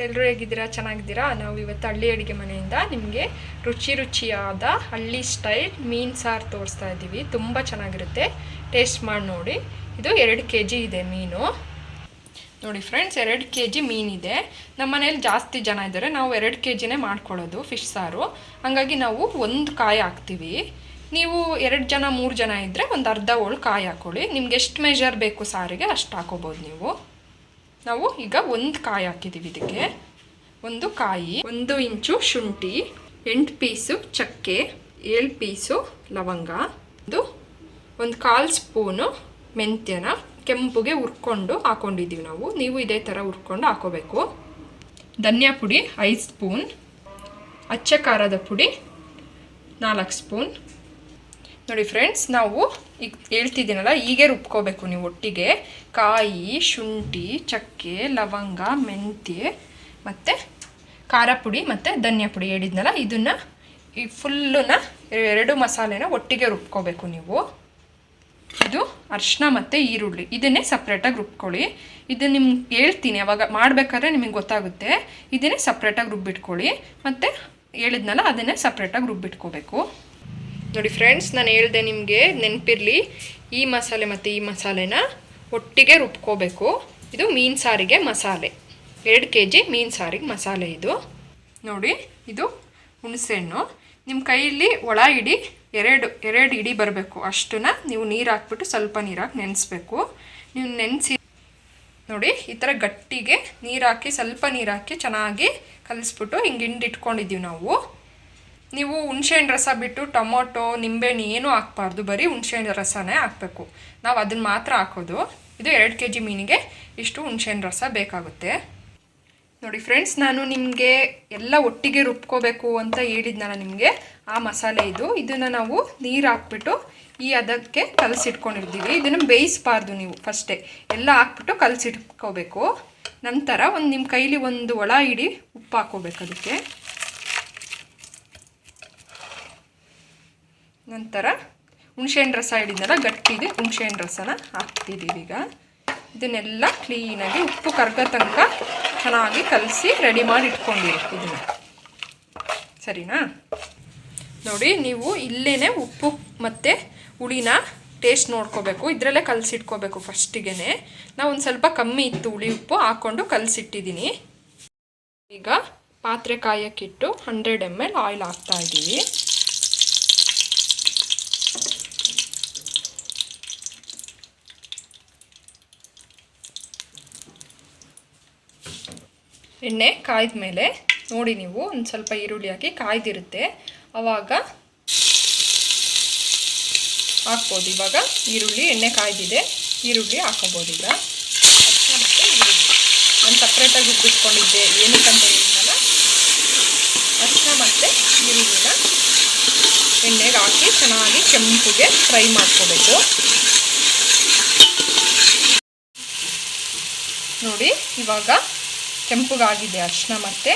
ಎಲ್ಲರೂ ಹೇಗಿದ್ದೀರಾ? ಚೆನ್ನಾಗಿದ್ದೀರಾ? ನಾವು ಇವತ್ತು ಹಳ್ಳಿ ಅಡುಗೆ ಮನೆಯಿಂದ ನಿಮಗೆ ರುಚಿಯಾದ ಹಳ್ಳಿ ಸ್ಟೈಲ್ ಮೀನು ಸಾರು ತೋರಿಸ್ತಾ ಇದ್ದೀವಿ. ತುಂಬ ಚೆನ್ನಾಗಿರುತ್ತೆ, ಟೇಸ್ಟ್ ಮಾಡಿ ನೋಡಿ. ಇದು 2 kg ಇದೆ ಮೀನು. ನೋಡಿ ಫ್ರೆಂಡ್ಸ್, 2 kg ಮೀನಿದೆ. ನಮ್ಮ ಮನೇಲಿ ಜಾಸ್ತಿ ಜನ ಇದ್ದಾರೆ, ನಾವು 2 kgನೇ ಮಾಡ್ಕೊಳ್ಳೋದು ಫಿಶ್ ಸಾರು. ಹಾಗಾಗಿ ನಾವು 1 ಕಾಯಿ ಹಾಕ್ತೀವಿ. ನೀವು 2 ಜನ 3 ಜನ ಇದ್ದರೆ ಒಂದು ಅರ್ಧ ಹೋಳು ಕಾಯಿ ಹಾಕ್ಕೊಳ್ಳಿ. ನಿಮ್ಗೆ ಎಷ್ಟು ಮೆಜರ್ ಬೇಕು ಸಾರಿಗೆ ಅಷ್ಟು ಹಾಕೋಬೋದು ನೀವು. ನಾವು ಈಗ 1 ಕಾಯಿ ಹಾಕಿದ್ದೀವಿ. ಇದಕ್ಕೆ 1 ಕಾಯಿ, 1 ಇಂಚು ಶುಂಠಿ, 8 ಪೀಸು ಚಕ್ಕೆ, 7 ಪೀಸು ಲವಂಗ, ಒಂದು 1/4 ಸ್ಪೂನು ಮೆಂತ್ಯನ ಕೆಂಪುಗೆ ಹುರ್ಕೊಂಡು ಹಾಕೊಂಡಿದ್ದೀವಿ ನಾವು. ನೀವು ಇದೇ ಥರ ಹುರ್ಕೊಂಡು ಹಾಕೋಬೇಕು. ಧನಿಯಾ ಪುಡಿ 5 ಸ್ಪೂನ್, ಅಚ್ಚ ಖಾರದ ಪುಡಿ 4 ಸ್ಪೂನ್. ನೋಡಿ ಫ್ರೆಂಡ್ಸ್, ನಾವು ಈಗ ಹೇಳ್ತಿದ್ದೀನಲ್ಲ, ಹೀಗೆ ರುಬ್ಕೋಬೇಕು ನೀವು ಒಟ್ಟಿಗೆ. ಕಾಯಿ, ಶುಂಠಿ, ಚಕ್ಕೆ, ಲವಂಗ, ಮೆಂತ್ಯ ಮತ್ತು ಖಾರ ಪುಡಿ ಮತ್ತು ಧನಿಯಾ ಪುಡಿ ಹೇಳಿದ್ನಲ್ಲ, ಇದನ್ನು ಈ ಫುಲ್ಲನ್ನ 2 ಮಸಾಲೆನ ಒಟ್ಟಿಗೆ ರುಬ್ಕೋಬೇಕು ನೀವು. ಇದು ಅರಿಶಿನ ಮತ್ತು ಈರುಳ್ಳಿ, ಇದನ್ನೇ ಸಪ್ರೇಟಾಗಿ ರುಬ್ಕೊಳ್ಳಿ. ಇದು ನಿಮ್ಗೆ ಹೇಳ್ತೀನಿ, ಅವಾಗ ಮಾಡಬೇಕಾದ್ರೆ ನಿಮಗೆ ಗೊತ್ತಾಗುತ್ತೆ. ಇದನ್ನೇ ಸಪ್ರೇಟಾಗಿ ರುಬ್ಬಿಟ್ಕೊಳ್ಳಿ. ಮತ್ತು ಹೇಳಿದ್ನಲ್ಲ, ಅದನ್ನೇ ಸಪ್ರೇಟಾಗಿ ರುಬ್ಬಿಟ್ಕೋಬೇಕು. ನೋಡಿ ಫ್ರೆಂಡ್ಸ್, ನಾನು ಹೇಳಿದೆ ನಿಮಗೆ ನೆನಪಿರಲಿ, ಈ ಮಸಾಲೆ ಮತ್ತು ಈ ಮಸಾಲೆನ ಒಟ್ಟಿಗೆ ರುಬ್ಕೋಬೇಕು. ಇದು ಮೀನು ಸಾರಿಗೆ ಮಸಾಲೆ, 2 kg ಮೀನು ಸಾರಿಗೆ ಮಸಾಲೆ ಇದು. ನೋಡಿ, ಇದು ಹುಣಸೆಹಣ್ಣು. ನಿಮ್ಮ ಕೈಯಲ್ಲಿ ಒಳ ಇಡಿ ಎರಡು ಇಡಿ ಬರಬೇಕು ಅಷ್ಟನ್ನ ನೀವು ನೀರು ಹಾಕ್ಬಿಟ್ಟು ಸ್ವಲ್ಪ ನೀರು ಹಾಕಿ ನೆನೆಸ್ಬೇಕು. ನೀವು ನೆನೆಸಿ ನೋಡಿ, ಈ ಥರ ಗಟ್ಟಿಗೆ ನೀರು ಹಾಕಿ, ಸ್ವಲ್ಪ ನೀರು ಹಾಕಿ ಚೆನ್ನಾಗಿ ಕಲಿಸ್ಬಿಟ್ಟು ಹಿಂಗೆ ಹಿಂಡಿಟ್ಕೊಂಡಿದ್ದೀವಿ ನಾವು. ನೀವು ಹುಣಸೆಹಣ್ಣು ರಸ ಬಿಟ್ಟು ಟೊಮೊಟೊ, ನಿಂಬೆಹಣ್ಣು ಏನೂ ಹಾಕ್ಬಾರ್ದು, ಬರೀ ಹುಣಸೆಹಣ್ಣು ರಸನೇ ಹಾಕಬೇಕು. ನಾವು ಅದನ್ನು ಮಾತ್ರ ಹಾಕೋದು. ಇದು 2 kg ಮೀನಿಗೆ ಇಷ್ಟು ಹುಣಸೆಹಣ್ಣು ರಸ ಬೇಕಾಗುತ್ತೆ. ನೋಡಿ ಫ್ರೆಂಡ್ಸ್, ನಾನು ನಿಮಗೆ ಎಲ್ಲ ಒಟ್ಟಿಗೆ ರುಬ್ಕೋಬೇಕು ಅಂತ ಹೇಳಿದ್ನಲ್ಲ ನಿಮಗೆ, ಆ ಮಸಾಲೆ ಇದು. ಇದನ್ನು ನಾವು ನೀರು ಹಾಕ್ಬಿಟ್ಟು ಅದಕ್ಕೆ ಕಲಸಿಟ್ಕೊಂಡಿರ್ತೀವಿ. ಇದನ್ನು ಬೇಯಿಸಬಾರ್ದು ನೀವು, ಫಸ್ಟೇ ಎಲ್ಲ ಹಾಕ್ಬಿಟ್ಟು ಕಲಸಿಟ್ಕೋಬೇಕು. ನಂತರ ನಿಮ್ಮ ಕೈಲಿ ಒಂದು ಒಳ ಇಡಿ ಉಪ್ಪು ಹಾಕೋಬೇಕು ಅದಕ್ಕೆ. ನಂತರ ಹುಣಸೆಹಣ್ಣು ರಸ ಹಿಡಿದ್ನಲ್ಲ, ಗಟ್ಟಿದೆ ಹುಣಸೆಹಣ್ಣು ರಸನ ಹಾಕ್ತಿದ್ದೀವಿ. ಈಗ ಇದನ್ನೆಲ್ಲ ಕ್ಲೀನಾಗಿ ಉಪ್ಪು ಕರಗೋ ತನಕ ಚೆನ್ನಾಗಿ ಕಲಸಿ ರೆಡಿ ಮಾಡಿ ಇಟ್ಕೊಂಡಿರಿ ಇದನ್ನು, ಸರಿನಾ? ನೋಡಿ, ನೀವು ಇಲ್ಲೇ ಉಪ್ಪು ಮತ್ತು ಹುಳಿನ ಟೇಸ್ಟ್ ನೋಡ್ಕೋಬೇಕು. ಇದರಲ್ಲೇ ಕಲಸಿಟ್ಕೋಬೇಕು ಫಸ್ಟಿಗೆ. ನಾವು ಒಂದು ಸ್ವಲ್ಪ ಕಮ್ಮಿ ಇತ್ತು ಹುಳಿ ಉಪ್ಪು, ಹಾಕ್ಕೊಂಡು ಕಲಸಿಟ್ಟಿದ್ದೀನಿ. ಈಗ ಪಾತ್ರೆ ಕಾಯಕ್ಕಿಟ್ಟು 100 ml ಆಯಿಲ್ ಹಾಕ್ತಾಯಿದ್ದೀವಿ. ಎಣ್ಣೆ ಕಾಯ್ದ ಮೇಲೆ ನೋಡಿ, ನೀವು ಒಂದು ಸ್ವಲ್ಪ ಈರುಳ್ಳಿ ಹಾಕಿ ಕಾಯ್ದಿರುತ್ತೆ, ಆವಾಗ ಹಾಕ್ಬೋದು. ಇವಾಗ ಈರುಳ್ಳಿ ಎಣ್ಣೆ ಕಾಯ್ದಿದೆ, ಈರುಳ್ಳಿ ಹಾಕೋಬೋದು. ಈಗ ಅರಿಶಿನ ಮತ್ತು ಈರುಳ್ಳಿ ನಾನು ಸಪ್ರೇಟಾಗಿ ರುಬ್ಬಿಟ್ಕೊಂಡಿದ್ದೆ, ಏನಕ್ಕಂತ ಹೇಳಿದ್ನಲ್ಲ, ಅರಿಶಿನ ಮತ್ತು ಈರುಳ್ಳಿನ ಎಣ್ಣೆಗೆ ಹಾಕಿ ಚೆನ್ನಾಗಿ ಕೆಂಪುಗೆ ಫ್ರೈ ಮಾಡ್ಕೋಬೇಕು. ನೋಡಿ, ಇವಾಗ ಕೆಂಪುಗಾಗಿದೆ ಅರಿಶಿನ ಮತ್ತು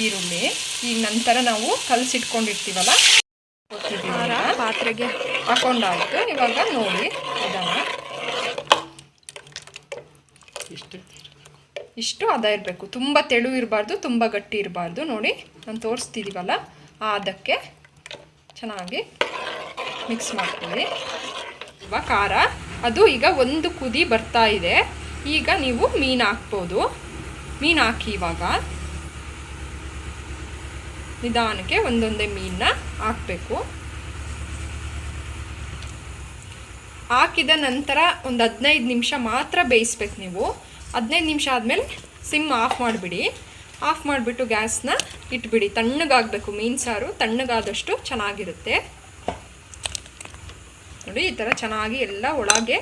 ಈರುಳ್ಳಿ. ಈಗ ನಂತರ ನಾವು ಕಲಸಿಟ್ಕೊಂಡಿರ್ತೀವಲ್ಲ, ಪಾತ್ರೆಗೆ ಹಾಕೊಂಡಾಯಿತು. ಇವಾಗ ನೋಡಿ, ಅದನ್ನು ಇಷ್ಟು ಹದ ಇರಬೇಕು, ತುಂಬ ತೆಳು ಇರಬಾರ್ದು, ತುಂಬ ಗಟ್ಟಿ ಇರಬಾರ್ದು. ನೋಡಿ, ನಾನು ತೋರಿಸ್ತಿದ್ದೀವಲ್ಲ, ಅದಕ್ಕೆ ಚೆನ್ನಾಗಿ ಮಿಕ್ಸ್ ಮಾಡ್ಕೊಳ್ಳಿ. ಇವಾಗ ಖಾರ ಅದು ಈಗ 1 ಕುದಿ ಬರ್ತಾ ಇದೆ. ಈಗ ನೀವು ಮೀನು ಹಾಕ್ಬೋದು. ಮೀನು ಹಾಕಿ ಇವಾಗ ನಿಧಾನಕ್ಕೆ ಒಂದೊಂದೇ ಮೀನನ್ನ ಹಾಕಬೇಕು. ಹಾಕಿದ ನಂತರ ಒಂದು 15 ನಿಮಿಷ ಮಾತ್ರ ಬೇಯಿಸ್ಬೇಕು ನೀವು. 15 ನಿಮಿಷ ಆದಮೇಲೆ ಸಿಮ್ ಆಫ್ ಮಾಡಿಬಿಡಿ. ಆಫ್ ಮಾಡಿಬಿಟ್ಟು ಗ್ಯಾಸ್ನ ಇಟ್ಬಿಡಿ. ತಣ್ಣಗಾಗಬೇಕು ಮೀನು ಸಾರು, ತಣ್ಣಗಾದಷ್ಟು ಚೆನ್ನಾಗಿರುತ್ತೆ. ನೋಡಿ, ಈ ಥರ ಚೆನ್ನಾಗಿ ಎಲ್ಲ ಒಳಗೆ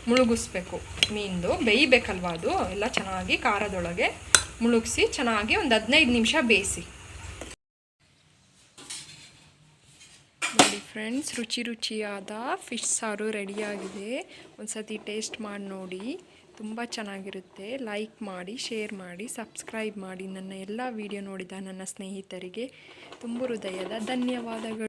ಮುಳುಗಿಸ್ಬೇಕು. ಮೀನ್ದು ಬೇಯಬೇಕಲ್ವ, ಅದು ಎಲ್ಲ ಚೆನ್ನಾಗಿ ಖಾರದೊಳಗೆ ಮುಳುಗಿಸಿ ಚೆನ್ನಾಗಿ ಒಂದು 15 ನಿಮಿಷ ಬೇಯಿಸಿ. ನೋಡಿ ಫ್ರೆಂಡ್ಸ್, ರುಚಿಯಾದ ಫಿಶ್ ಸಾರು ರೆಡಿಯಾಗಿದೆ. ಒಂದು ಸತಿ ಟೇಸ್ಟ್ ಮಾಡಿ ನೋಡಿ, ತುಂಬ ಚೆನ್ನಾಗಿರುತ್ತೆ. ಲೈಕ್ ಮಾಡಿ, ಶೇರ್ ಮಾಡಿ, ಸಬ್ಸ್ಕ್ರೈಬ್ ಮಾಡಿ. ನನ್ನ ಎಲ್ಲ ವಿಡಿಯೋ ನೋಡಿದ ನನ್ನ ಸ್ನೇಹಿತರಿಗೆ ತುಂಬ ಹೃದಯದ ಧನ್ಯವಾದಗಳು.